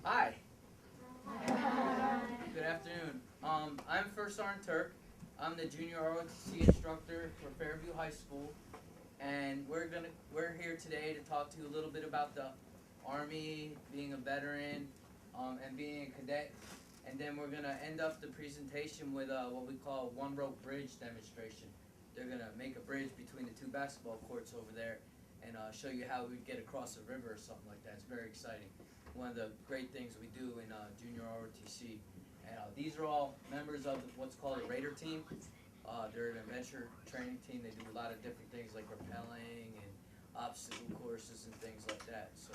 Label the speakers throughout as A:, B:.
A: Hi. Good afternoon. I'm First Sergeant Turk. I'm the junior ROTC instructor for Fairview High School, and we're here today to talk to you a little bit about the Army, being a veteran, and being a cadet. And then we're gonna end up the presentation with what we call a one-rope bridge demonstration. They're gonna make a bridge between the two basketball courts over there, and show you how we get across a river or something like that. It's very exciting. One of the great things we do in junior ROTC. And these are all members of what's called a Raider team. They're an adventure training team. They do a lot of different things like rappelling and obstacle courses and things like that. So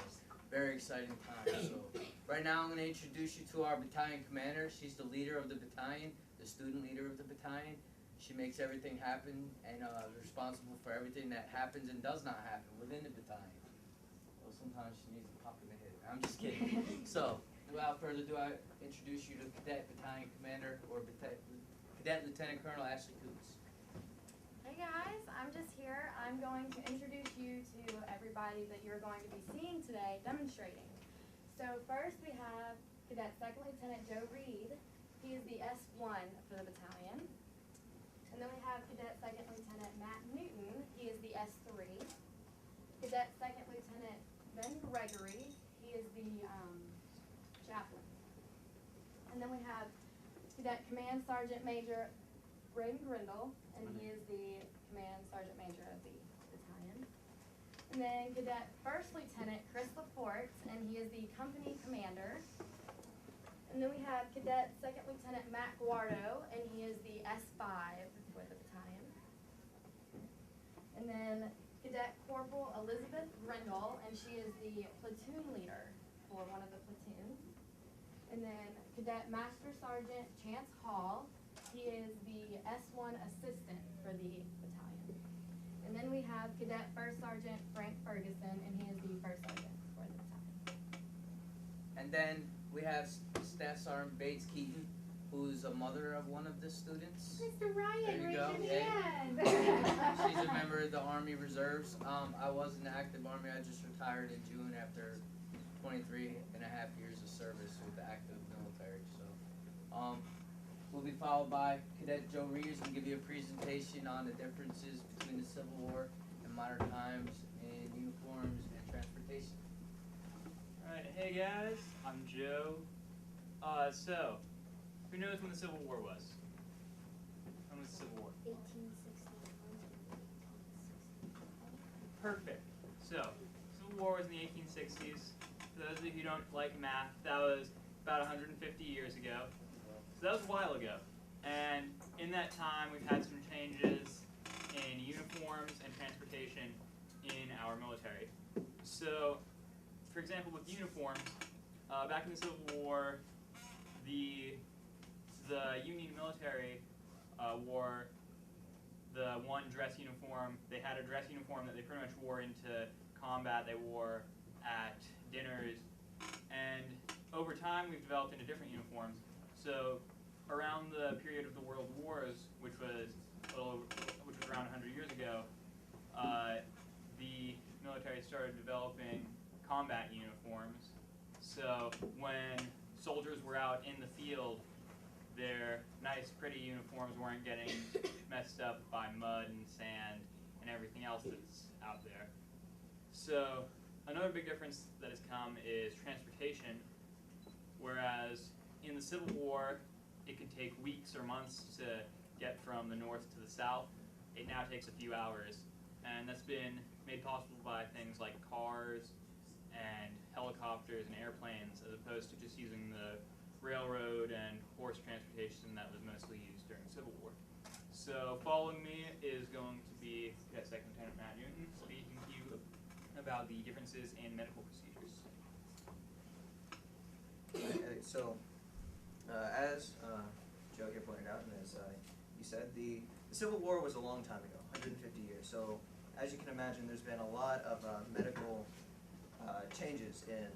A: very exciting time. So right now I'm going to introduce you to our battalion commander. She's the leader of the battalion, the student leader of the battalion. She makes everything happen and is responsible for everything that happens and does not happen within the battalion. Well, sometimes she needs a pop in the head. I'm just kidding. So, without further ado, I introduce you to Cadet Battalion Commander, or Cadet Lieutenant Colonel Ashley Coots.
B: Hey guys, I'm just here. I'm going to introduce you to everybody that you're going to be seeing today demonstrating. So first we have Cadet Second Lieutenant Joe Reed. He is the S1 for the battalion. And then we have Cadet Second Lieutenant Matt Newton. He is the S3. Cadet Second Lieutenant Ben Gregory. He is the chaplain. And then we have Cadet Command Sergeant Major Braden Grindle, and he is the Command Sergeant Major of the battalion. And then Cadet First Lieutenant Chris Laporte, and he is the company commander. And then we have Cadet Second Lieutenant Matt Guardo, and he is the S5 for the battalion. And then Cadet Corporal Elizabeth Grindle, and she is the platoon leader for one of the platoons. And then Cadet Master Sergeant Chance Hall, he is the S1 assistant for the battalion. And then we have Cadet First Sergeant Frank Ferguson, and he is the first sergeant for the battalion.
A: And then we have Staff Sergeant Bates Keaton, who's a mother of one of the students.
C: Mr. Ryan,
A: there you go.
C: raise your hand.
A: She's a member of the Army Reserves. I was in the active Army. I just retired in June after 23.5 years of service with the active military. So we'll be followed by Cadet Joe Reed, who's going to give you a presentation on the differences between the Civil War and modern times in uniforms and transportation.
D: Alright, hey guys, I'm Joe. So, who knows when the Civil War was? When was the Civil War?
C: 1861.
D: Perfect. So, Civil War was in the 1860s. For those of you who don't like math, that was about 150 years ago. So that was a while ago. And in that time, we've had some changes in uniforms and transportation in our military. So, for example, with uniforms, back in the Civil War, the Union military wore the one dress uniform. They had a dress uniform that they pretty much wore into combat. They wore at dinners, and over time we've developed into different uniforms. So around the period of the World Wars, which was around 100 years ago, the military started developing combat uniforms. So when soldiers were out in the field, their nice, pretty uniforms weren't getting messed up by mud and sand and everything else that's out there. So another big difference that has come is transportation. Whereas in the Civil War, it could take weeks or months to get from the north to the south, it now takes a few hours. And that's been made possible by things like cars and helicopters and airplanes, as opposed to just using the railroad and horse transportation that was mostly used during the Civil War. So following me is going to be Cadet Second Lieutenant Matt Newton, speaking to you about the differences in medical procedures.
E: So, as Joe here pointed out, and as you said, the Civil War was a long time ago, 150 years. So, as you can imagine, there's been a lot of medical changes in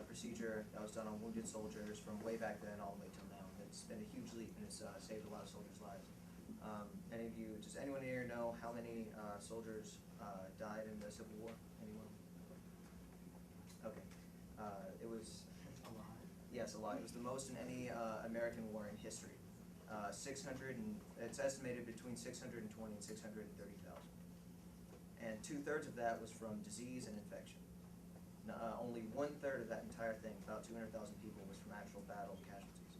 E: procedure that was done on wounded soldiers from way back then all the way till now. It's been a huge leap, and it's saved a lot of soldiers' lives. Any of you, does anyone here know how many soldiers died in the Civil War? Anyone? Okay. It was a lot. Yes, a lot. It was the most in any American war in history. 600 and it's estimated between 620 and 630,000. And 2/3 of that was from disease and infection. Only 1/3 of that entire thing, about 200,000 people, was from actual battle casualties.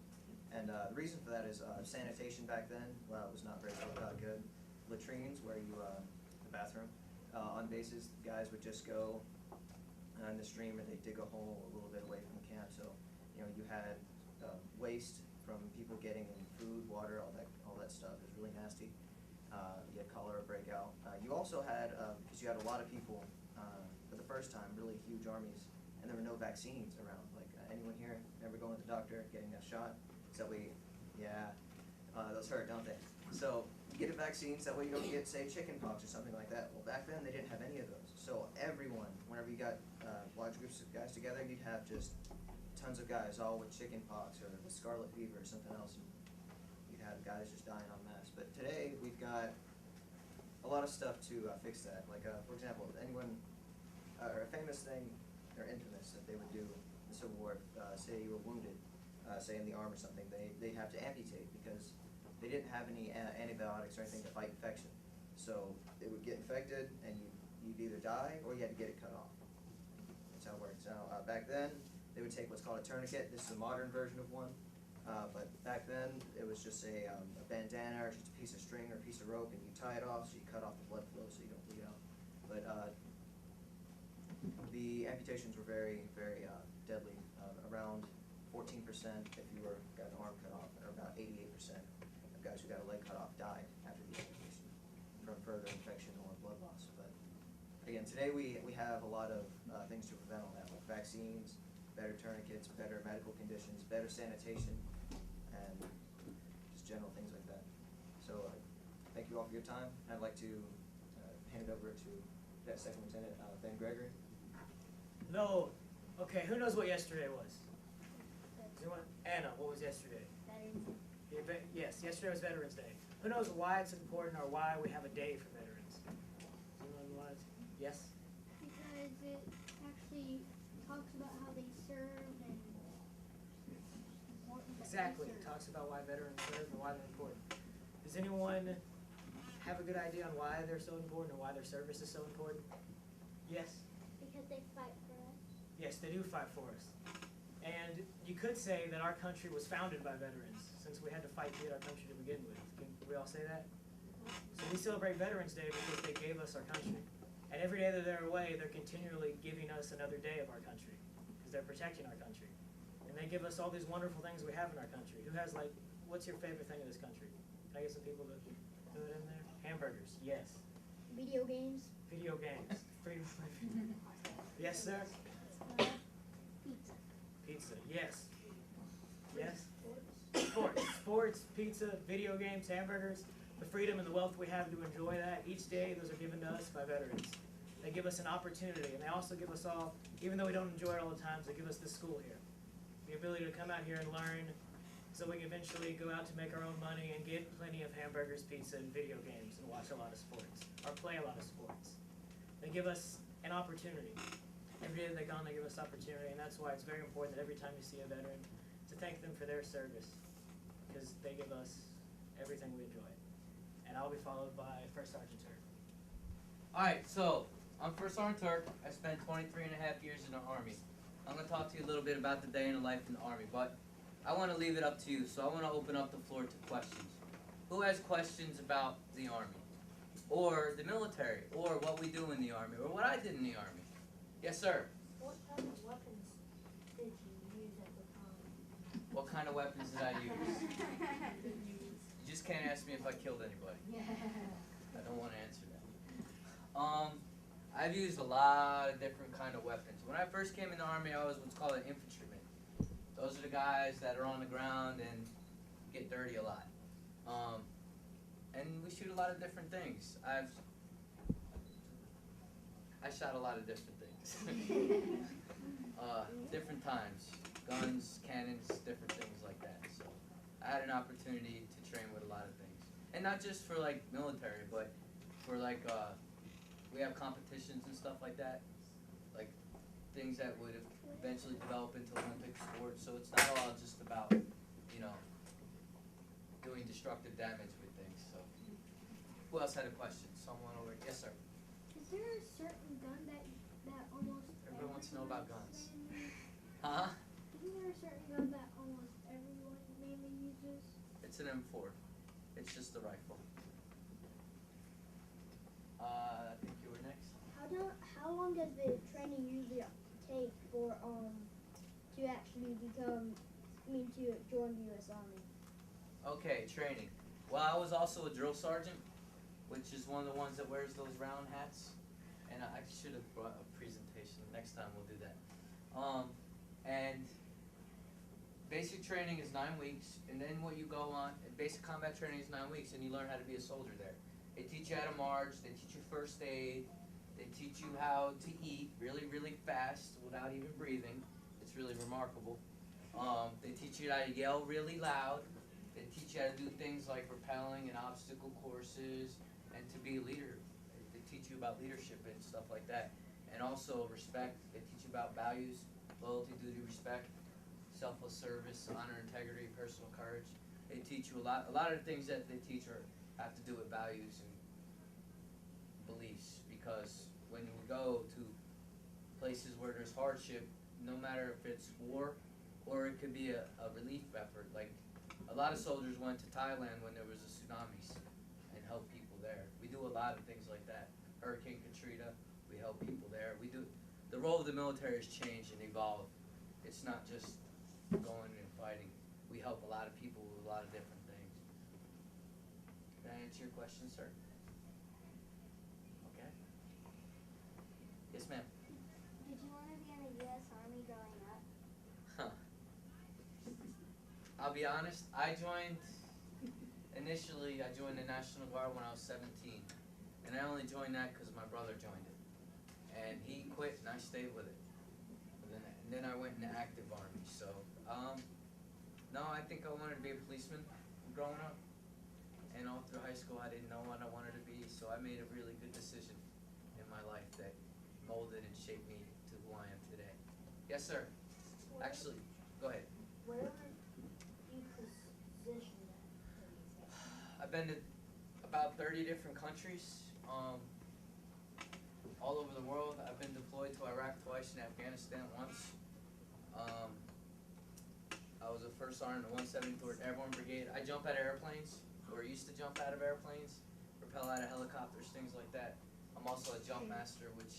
E: And the reason for that is sanitation back then was not very good. Latrines, where you, the bathroom, on bases, guys would just go in the stream and they dig a hole a little bit away from the camp. So, you had waste from people getting in food, water, all that stuff. It was really nasty. You had cholera breakout. You also had, because you had a lot of people, for the first time, really huge armies, and there were no vaccines around. Like, anyone here ever going to the doctor, getting a shot? So those hurt, don't they? So you get a vaccine, so that way you don't get, say, chicken pox or something like that. Well, back then they didn't have any of those. So everyone, whenever you got large groups of guys together, you'd have just tons of guys all with chicken pox or with scarlet fever or something else, and you'd have guys just dying en masse. But today we've got a lot of stuff to fix that. Like, for example, or a famous thing, or infamous, that they would do in the Civil War, say you were wounded, say in the arm or something, they have to amputate because they didn't have any antibiotics or anything to fight infection. So it would get infected and you'd either die or you had to get it cut off. That's how it works. Now, back then, they would take what's called a tourniquet. This is a modern version of one. But back then, it was just a bandana or just a piece of string or a piece of rope, and you tie it off so you cut off the blood flow so you don't bleed out. But the amputations were very, very deadly. Around 14% if you got an arm cut off, or about 88% of guys who got a leg cut off died after the amputation from further infection or blood loss. But again, today we have a lot of things to prevent all that, like vaccines, better tourniquets, better medical conditions, better sanitation, and just general things like that. So thank you all for your time. I'd like to hand it over to that Second Lieutenant Ben Gregory.
C: No. Okay, who knows what yesterday was? Anyone? Anna, what was yesterday?
B: Veterans Day.
C: Yes, yesterday was Veterans Day. Who knows why it's important or why we have a day for veterans? Anyone want to? Yes?
F: Because it actually talks about how they serve and important that they
C: Exactly. It
F: serve.
C: talks about why veterans serve and why they're important. Does anyone have a good idea on why they're so important or why their service is so important? Yes?
F: Because they fight for us.
C: Yes, they do fight for us. And you could say that our country was founded by veterans, since we had to fight to get our country to begin with. Can we all say that? So we celebrate Veterans Day because they gave us our country. And every day that they're away, they're continually giving us another day of our country, because they're protecting our country. And they give us all these wonderful things we have in our country. Who has, like, what's your favorite thing in this country? Can I get some people to throw it in there? Hamburgers, yes.
F: Video games.
C: Video games, freedom of living. Yes, sir?
F: Pizza.
C: Pizza, yes. Yes? Sports, pizza, video games, hamburgers, the freedom and the wealth we have to enjoy that. Each day, those are given to us by veterans. They give us an opportunity, and they also give us all, even though we don't enjoy it all the times, they give us this school here. The ability to come out here and learn so we can eventually go out to make our own money and get plenty of hamburgers, pizza, and video games and watch a lot of sports, or play a lot of sports. They give us an opportunity. Every day that they're gone, they give us opportunity, and that's why it's very important that every time you see a veteran, to thank them for their service, because they give us everything we enjoy. And I'll be followed by First Sergeant Turk.
A: Alright, so I'm First Sergeant Turk. I spent 23 and a half years in the Army. I'm going to talk to you a little bit about the day in the life in the Army, but I want to leave it up to you, so I want to open up the floor to questions. Who has questions about the Army, or the military, or what we do in the Army, or what I did in the Army? Yes, sir.
F: What type of weapons did you use at the time?
A: What kind of weapons did I use? You just can't ask me if I killed anybody. I don't want to answer that. I've used a lot of different kind of weapons. When I first came in the Army, I was what's called an infantryman. Those are the guys that are on the ground and get dirty a lot. And we shoot a lot of different things. I shot a lot of different things. Different times. Guns, cannons, different things like that. So I had an opportunity to train with a lot of things. And not just for like military, but for like, we have competitions and stuff like that. Like things that would eventually develop into Olympic sports. So it's not all all just about, doing destructive damage with things. So, who else had a question? Someone over. Yes, sir.
F: Is there a certain gun that almost
A: Everyone wants to know about
F: everyone
A: guns.
F: mainly-
A: Huh?
F: Isn't there a certain gun that almost everyone mainly uses?
A: It's an M4. It's just a rifle. I think you were next.
F: How long does the training usually take for to actually to join the U.S. Army?
A: Okay, training. Well, I was also a drill sergeant, which is one of the ones that wears those round hats. And I should have brought a presentation. Next time we'll do that. And basic training is 9 weeks, and then what you go on, basic combat training is 9 weeks, and you learn how to be a soldier there. They teach you how to march, they teach you first aid, they teach you how to eat really, really fast without even breathing. It's really remarkable. They teach you how to yell really loud. They teach you how to do things like rappelling and obstacle courses, and to be a leader. They teach you about leadership and stuff like that. And also respect. They teach you about values, loyalty, duty, respect, selfless service, honor, integrity, personal courage. They teach you a lot. A lot of the things that they teach have to do with values and beliefs. Because when you go to places where there's hardship, no matter if it's war or it could be a relief effort. Like a lot of soldiers went to Thailand when there was a tsunamis and helped people there. We do a lot of things like that. Hurricane Katrina, we help people there. We do. The role of the military has changed and evolved. It's not just going and fighting. We help a lot of people with a lot of different things. Can I answer your question, sir? Okay. Yes, ma'am.
F: Did you want to be in the U.S. Army growing up?
A: Huh. I'll be honest, initially I joined the National Guard when I was 17. And I only joined that because my brother joined it. And he quit and I stayed with it. And then I went in the active army. So, no, I think I wanted to be a policeman growing up. And all through high school I didn't know what I wanted to be. So I made a really good decision in my life that molded and shaped me to who I am today. Yes, sir. Actually, go ahead.
F: Where were you positioned at?
A: I've been to about 30 different countries, all over the world. I've been deployed to Iraq twice and Afghanistan once. I was a first sergeant in the 173rd Airborne Brigade. I jump out of airplanes, or used to jump out of airplanes, rappel out of helicopters, things like that. I'm also a jump master, which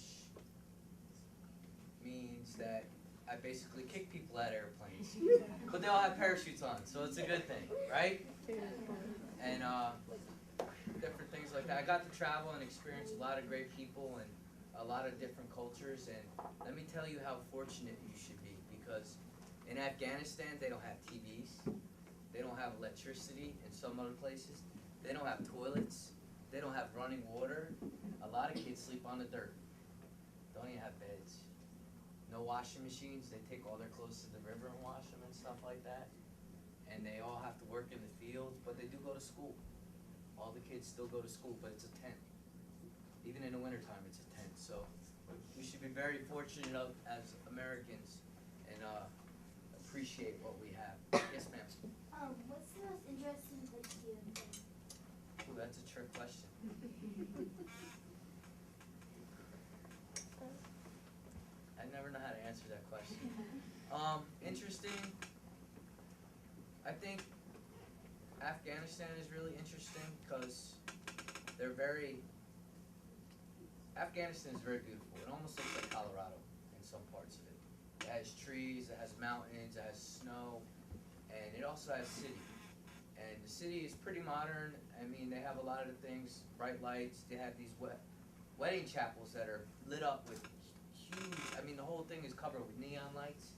A: means that I basically kick people out of airplanes. But they all have parachutes on, so it's a good thing, right? And different things like that. I got to travel and experience a lot of great people and a lot of different cultures. And let me tell you how fortunate you should be, because in Afghanistan they don't have TVs, they don't have electricity. In some other places, they don't have toilets, they don't have running water. A lot of kids sleep on the dirt. Don't even have beds. No washing machines. They take all their clothes to the river and wash them and stuff like that. And they all have to work in the fields, but they do go to school. All the kids still go to school, but it's a tent. Even in the wintertime, it's a tent. So we should be very fortunate as Americans and appreciate what we have. Yes, ma'am.
F: What's the most interesting place you've been?
A: Ooh, that's a trick question. I never know how to answer that question. Interesting. I think Afghanistan is really interesting because Afghanistan is very beautiful. It almost looks like Colorado in some parts of it. It has trees, it has mountains, it has snow, and it also has city. And the city is pretty modern. I mean, they have a lot of the things, bright lights. They have these wedding chapels that are lit up with huge, I mean, the whole thing is covered with neon lights.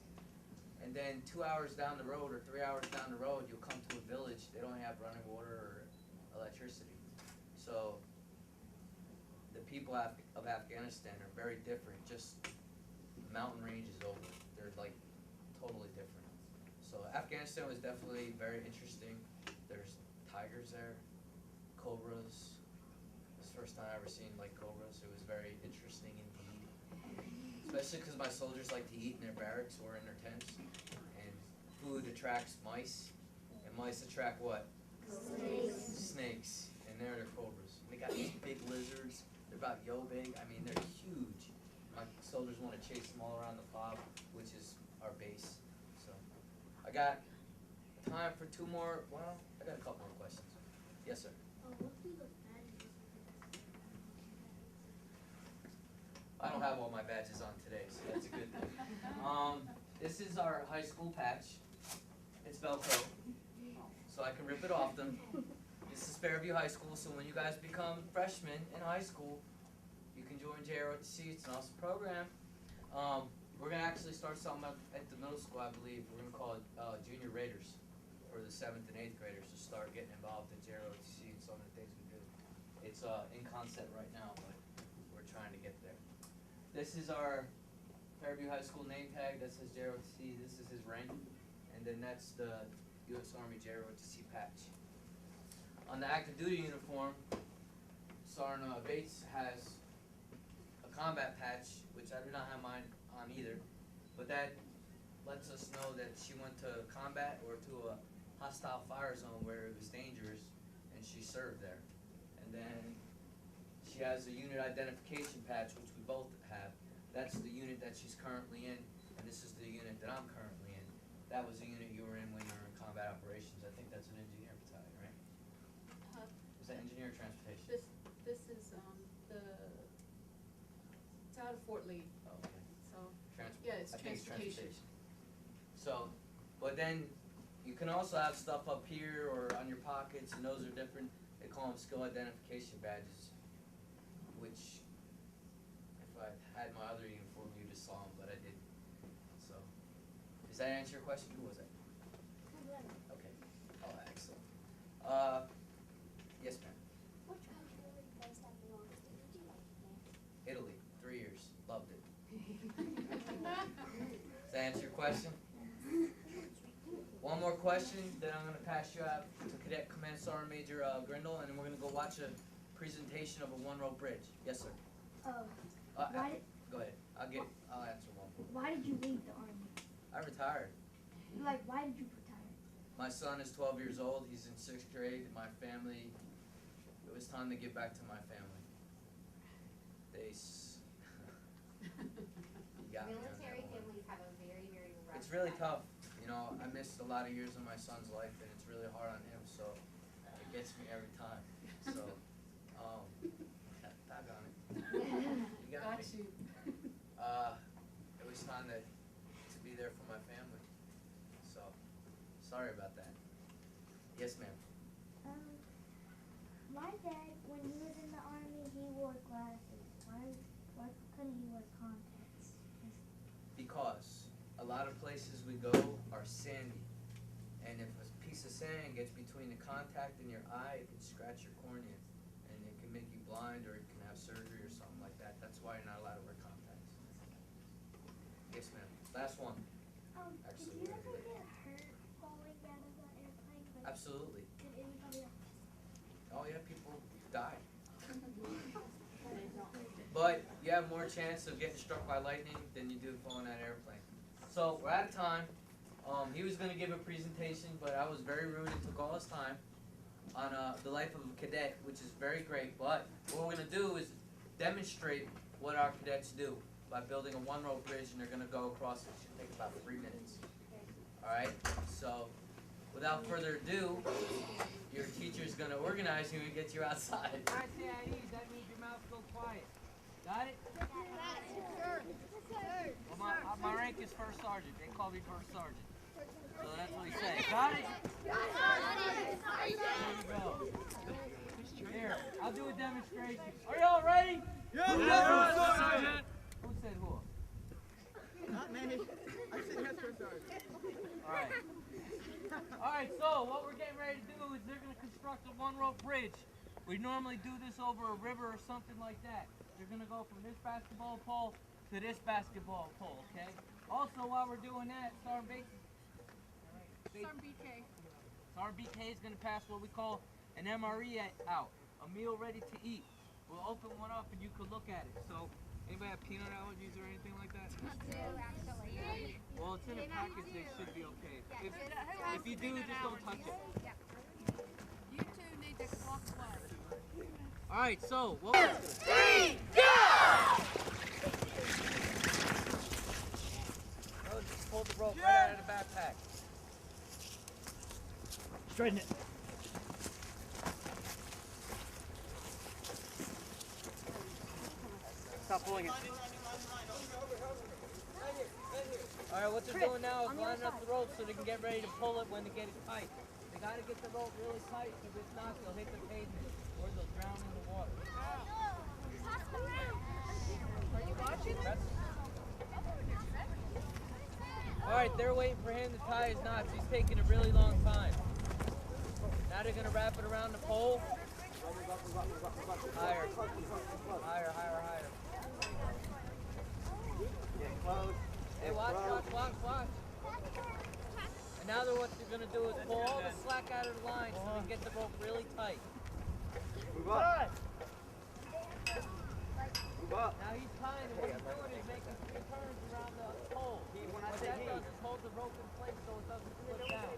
A: And then 2 hours down the road or 3 hours down the road, you'll come to a village. They don't have running water or electricity. So the people of Afghanistan are very different. Just mountain ranges over. They're like totally different. So Afghanistan was definitely very interesting. There's tigers there, cobras. It's the first time I ever seen like cobras. It was very interesting indeed. Especially because my soldiers like to eat in their barracks or in their tents. And food attracts mice, and mice attract what? Snakes. And they're cobras. And they got these big lizards. They're about yo big. I mean, they're huge. My soldiers want to chase them all around the fob, which is our base. So, I got time for two more. Well, I got a couple more questions. Yes, sir. I don't have all my badges on today, so that's a good thing. This is our high school patch. It's Velcro, so I can rip it off them. This is Fairview High School, so when you guys become freshmen in high school, you can join JROTC. It's an awesome program. We're gonna actually start something up at the middle school, I believe. We're gonna call it Junior Raiders for the 7th and 8th graders to start getting involved in JROTC and some of the things we do. It's in concept right now, but we're trying to get there. This is our Fairview High School name tag that says JROTC. This is his rank, and then that's the U.S. Army JROTC patch. On the active duty uniform, Sergeant Bates has a combat patch, which I do not have mine on either, but that lets us know that she went to combat or to a hostile fire zone where it was dangerous, and she served there. And then she has a unit identification patch, which we both have. That's the unit that she's currently in, and this is the unit that I'm currently in. That was the unit you were in when you were in combat operations. I think that's an engineer battalion, right? Is that engineer or transportation?
G: This is it's out of Fort Lee,
A: Oh, okay.
G: so
A: Transport.
G: yeah, it's
A: I think it's
G: transportation.
A: So, but then you can also have stuff up here or on your pockets, and those are different. They call them skill identification badges, which if I had my other uniform, you just saw them, but I didn't. So, does that answer your question? Who was it? Okay. Oh, excellent. Yes, ma'am.
F: Which country were you based at the longest? Did you like it?
A: Italy, 3 years, loved it. Does that answer your question? One more question, then I'm going to pass you out to Cadet Command Sergeant Major Grindle, and then we're going to go watch a presentation of a one-row bridge. Yes, sir. Go ahead. I'll answer one.
F: Why did you leave the army?
A: I retired.
F: Like, why did you retire?
A: My son is 12 years old. He's in 6th grade. My family, it was time to give back to my family. You got me on that
H: Military
A: one.
H: families have a very, very rough
A: It's really
H: time.
A: tough. You know, I missed a lot of years of my son's life, and it's really hard on him, so it gets me every time. So, tag on it. You got me.
G: you.
A: It was time to be there for my family. So, sorry about that. Yes, ma'am.
F: My dad, when he was in the army, he wore glasses. Why couldn't he wear contacts?
A: Because a lot of places we go are sandy, and if a piece of sand gets between the contact and your eye, it can scratch your cornea, and it can make you blind, or it can have surgery or something like that. That's why you're not allowed to wear contacts. Yes, ma'am. Last one. Actually,
F: Did you
A: we're
F: ever
A: gonna
F: get hurt falling out of the airplane? Like,
A: Absolutely.
F: did anybody else?
A: Oh yeah, people die. But you have more chance of getting struck by lightning than you do falling out of an airplane. So we're out of time. He was going to give a presentation, but I was very rude and took all his time on the life of a cadet, which is very great. But what we're going to do is demonstrate what our cadets do by building a one-row bridge, and they're going to go across it. It should take about 3 minutes. All right? So without further ado, your teacher's going to organize you and get you outside.
I: I say I eat, that means your mouth go quiet. Got it? Well, my rank is first sergeant. They call me first sergeant. So that's what he said. Got it? There you go. Here, I'll do a demonstration. Are y'all ready?
C: Yes, Sergeant.
I: Who said who?
J: Not me. I said yes, Sir Sergeant.
I: Alright. Alright, so what we're getting ready to do is they're going to construct a one-row bridge. We normally do this over a river or something like that. They're going to go from this basketball pole to this basketball pole, okay? Also, while we're doing that, Sergeant Bates, Sergeant BK is going to pass what we call an MRE out, a meal ready to eat. We'll open one up and you can look at it. So, anybody have peanut allergies or anything like that?
H: Me too, actually.
I: Well, it's in a package, they should be okay. If you do, just don't touch it.
G: You two need to walk away.
I: Alright, so, what was it?
B: 3, go!
I: Oh, just pull the rope right out of the backpack.
C: Straighten it.
I: Stop pulling it. Alright, what they're doing now is lining up the rope so they can get ready to pull it when they get it tight. They gotta get the rope really tight, because if not, they'll hit the pavement or they'll drown in the water.
G: Are you watching this?
I: Alright, they're waiting for him to tie his knots. He's taking a really long time. Now they're gonna wrap it around the pole. Higher. Higher, higher, higher.
J: Get close.
I: Hey, watch. And now what they're gonna do is pull all the slack out of the line so they get the rope really tight.
J: Move up. Move up.
I: Now he's tying it. What he's doing is making 3 turns around the pole. What that does is hold the rope in place so it doesn't slip down.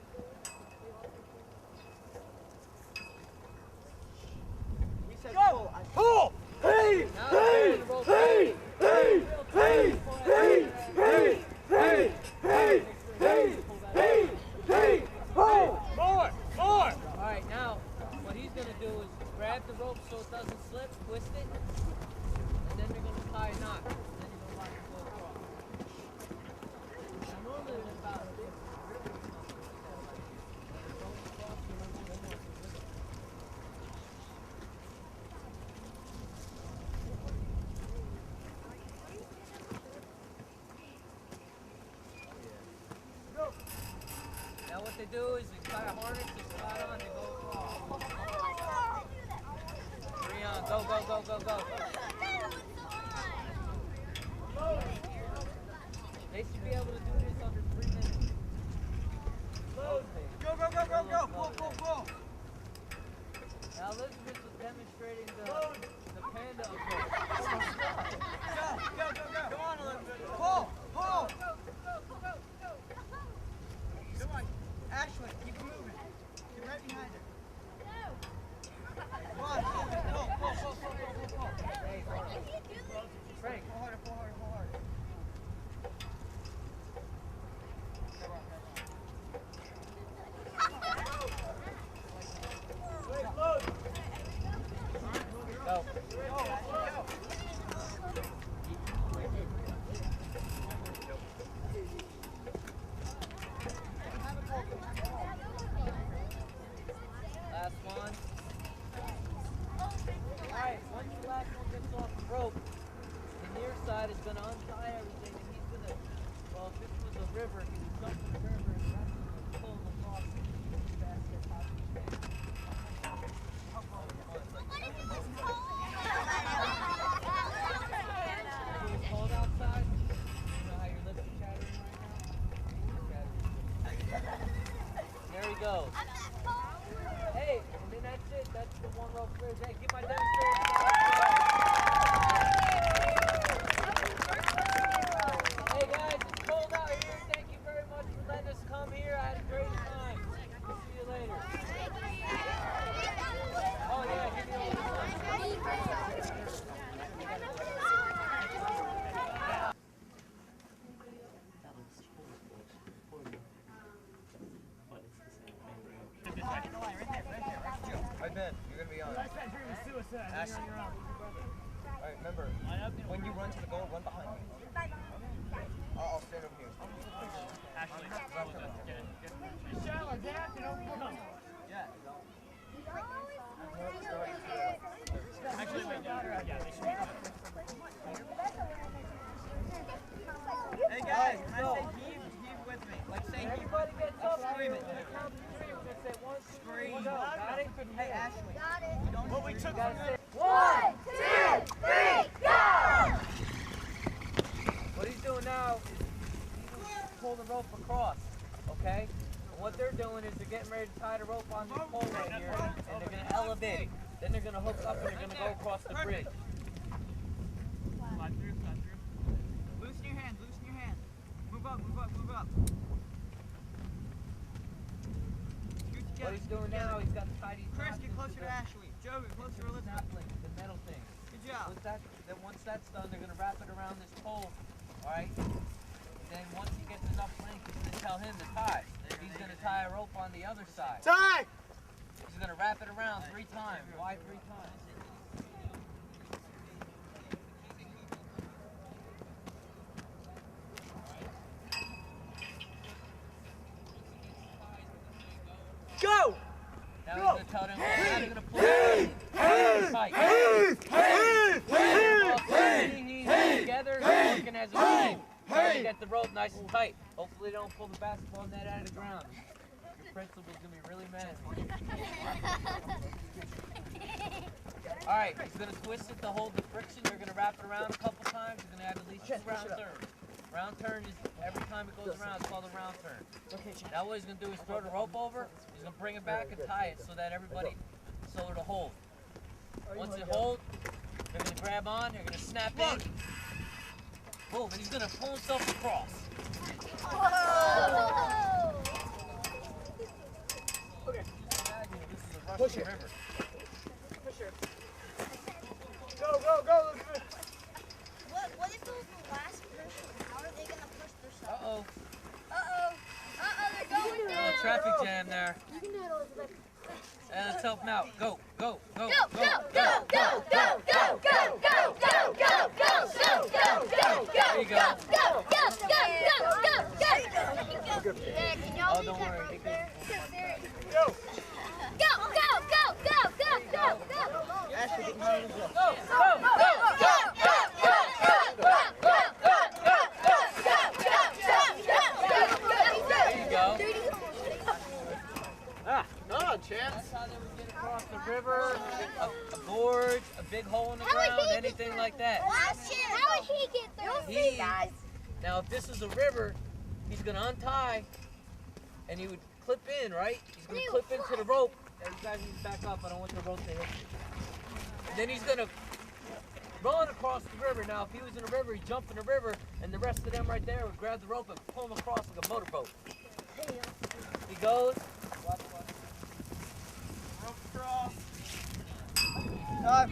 J: We said pull. Pull! Hey!
I: Now they're the rope
J: Hey! Hey! Hey! Hey! Hey! Hey! Hey! Hey! Hey! Hey! Pull!
C: More!
I: Alright, now what he's gonna do is grab the rope so it doesn't slip, twist it, and then they're gonna tie a knot. Then you're gonna watch it go across. Now normally it's about now what they do is they tie a harness, they slide on, they go across. 3 on, go. They should be able to do this under 3 minutes.
J: Go! Pull!
I: Now Elizabeth was demonstrating the panda approach.
J: Go! Go on, Elizabeth. Pull! Come on, Ashley, keep it moving. Get right behind her. Come on, pull.
I: Hey, Frank.
J: Pull harder.
I: Go. Last one. Alright, once the last one gets off the rope, the near side is going to untie everything and he's going to, well, if this was a river, he would jump in the river and that's going to pull them across as fast as possible. It's cold outside. You know how your lips are chattering right now? There he goes. Hey, and then that's it. That's the 1 rope bridge. Hey, get my demonstrator. Hey guys, it's cold out here. Thank you very much for letting us come here. I had a great time. See you later. Oh yeah, give me all this one.
E: Alright, Ben, you're gonna be on. Ashley. Alright, remember, when you run to the goal, run behind me. I'll stand over here.
D: Ashley,
C: Actually, wait, yeah, they should be.
J: Hey guys, when I say heave with me. Like say heave.
I: Everybody gets up
J: Scream
I: here.
J: it.
I: We're gonna count to 3. We're gonna say 1, 2, 3,
J: Scream.
I: go. Got it?
J: Hey Ashley.
F: Got it.
J: You don't
C: What we
J: scream.
C: took
I: You gotta say
B: 1, 2, 3, go!
I: what he's doing now is he's gonna pull the rope across, okay? And what they're doing is they're getting ready to tie the rope on this pole right here, and they're gonna elevate. Then they're gonna hook up and they're gonna go across the bridge.
D: slide through.
J: Loosen your hand. Move up.
I: What he's doing now, he's got to tie these
J: Chris,
I: knots
J: get
I: into
J: closer to Ashley. Joe, get closer to
I: the
J: Elizabeth.
I: sapling, the metal thing.
J: Good job.
I: Then once that's done, they're gonna wrap it around this pole, all right? Then once he gets enough length, he's gonna tell him to tie. He's gonna tie a rope on the other side.
J: Tie!
I: He's gonna wrap it around 3 times. Why 3 times?
J: Go!
I: Now he's gonna tell them, now they're gonna pull it tight. Together, working as a team. Trying to get the rope nice and tight. Hopefully they don't pull the basketball net out of the ground. Your principal's gonna be really mad at me. Alright, he's gonna twist it to hold the friction. You're gonna wrap it around a couple times. You're gonna add at least 2 round turns. Round turn is every time it goes around, it's called a round turn. Now what he's gonna do is throw the rope over, he's gonna bring it back and tie it so that so it'll hold. Once it holds, they're gonna grab on, they're gonna snap in. Boom, and he's gonna pull himself across.
J: Okay.
I: Imagine this is a rushing river.
J: Push her. Go, Elizabeth.
F: What if it was the last person? How are they gonna push themselves?
I: Uh-oh.
F: They're going
I: A little traffic jam there.
F: You can do it, Elizabeth.
I: And let's help him out. Go.
F: Go, go, go, go, go, go, go, go, go, go, go, go, go, go,
I: There you go.
F: Yeah, can y'all
I: Oh,
F: leave
I: don't
F: that
I: worry.
F: rope there?
J: Go.
F: Go.
J: Ashley, get behind Elizabeth.
I: There you go.
J: No, chance.
I: That's how they would get across the river, a gorge, a big hole in the ground, anything like that.
F: How would he get there? You'll see, guys.
I: Now, if this is a river, he's going to untie, and he would clip in, right? He's going to clip into the rope. You guys need to back up. I don't want the rope to hit you. And then he's going to run across the river. Now, if he was in a river, he'd jump in the river, and the rest of them right there would grab the rope and pull him across like a motorboat. He goes.
J: Rope cross. Time.